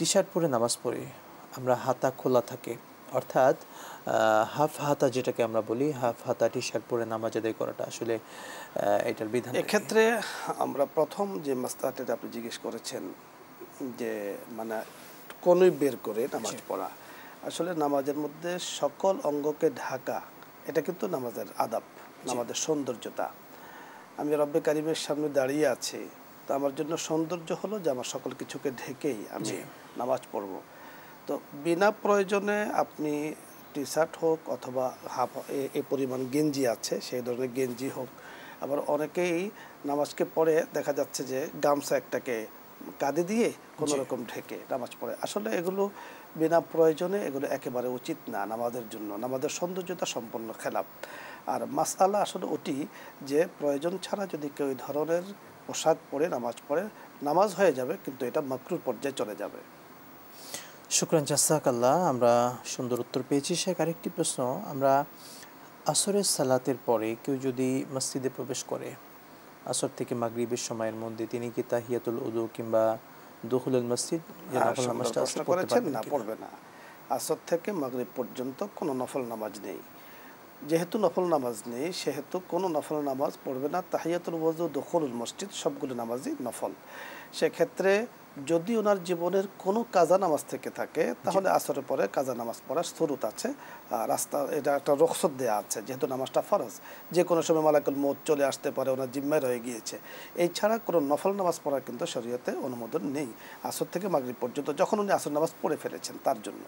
T shirt পরে নামাজ পড়ি, আমরা হাতা খোলা থাকে, অর্থাৎ হাফ হাতা যেটাকে আমরা বলি, হাফ হাতা টি শার্ট পরে নামাজ আদায় করাটা আসলে এটার বিধান এক্ষেত্রে আমরা প্রথম যে মাসলাটা আপনি জিজ্ঞেস করেছেন যে মানে কনুই বের করে নামাজ পড়া, আসলে নামাজের মধ্যে সকল অঙ্গকে ঢাকা এটা কিন্তু নামাজের আদাব, নামাজের সৌন্দর্যতা। আমি রব্বে কারিমের সামনে দাঁড়িয়ে আছি, তো আমার জন্য সৌন্দর্য হলো যে আমার সকল কিছুকে ঢেকেই আমি নামাজ পড়ব। তো বিনা প্রয়োজনে আপনি টি শার্ট হোক অথবা হাফ এই পরিমাণ গেঞ্জি আছে সেই ধরনের গেঞ্জি হোক, আবার অনেকেই নামাজকে পড়ে দেখা যাচ্ছে যে গামছা একটাকে কাঁধে দিয়ে কোনো রকম ঢেকে নামাজ পড়ে। আসলে এগুলো বিনা প্রয়োজনে এগুলো একেবারে উচিত না নামাজের জন্য, নামাজের সৌন্দর্যতা সম্পূর্ণ খেলাপ। আর মাসআলা আসলে ওটি যে প্রয়োজন ছাড়া যদি কেউ এই ধরনের পোশাক পরে নামাজ পড়ে, নামাজ হয়ে যাবে কিন্তু এটা মাকরুর পর্যায়ে চলে যাবে। শুকরান জাযাকাল্লাহ, আমরা সুন্দর উত্তর পেয়েছি। শেখ, আরেকটি প্রশ্ন, আমরা আসরের সালাতের পরে কেউ যদি মসজিদে প্রবেশ করে আসর থেকে মাগরিবের সময়ের মধ্যে, তিনি কি তাহিয়াতুল উযু কিংবা দুখুলুল মসজিদ যে নফল নামাজটা আছে পড়তে পারবেন না, পড়বে না। আসর থেকে মাগরিব পর্যন্ত কোনো নফল নামাজ নেই। যেহেতু নফল নামাজ নেই সেহেতু কোনো নফল নামাজ পড়বে না। তাহিয়াতুল ওযু, দুখুলুল মসজিদ সবগুলো নামাজই নফল। সেক্ষেত্রে যদি ওনার জীবনের কোনো কাজা নামাজ থেকে থাকে তাহলে আসরের পরে কাজা নামাজ পড়ার সুরুত আছে, রাস্তা এটা একটা রুখসত দেওয়া আছে, যেহেতু নামাজটা ফরজ, যে কোনো সময় মালাকুল মউত চলে আসতে পারে, ওনার জিম্মায় রয়ে গিয়েছে। এছাড়া কোনো নফল নামাজ পড়ার কিন্তু শরীয়তে অনুমোদন নেই আসর থেকে মাগরিব পর্যন্ত, যখন উনি আসর নামাজ পড়ে ফেলেছেন তার জন্য।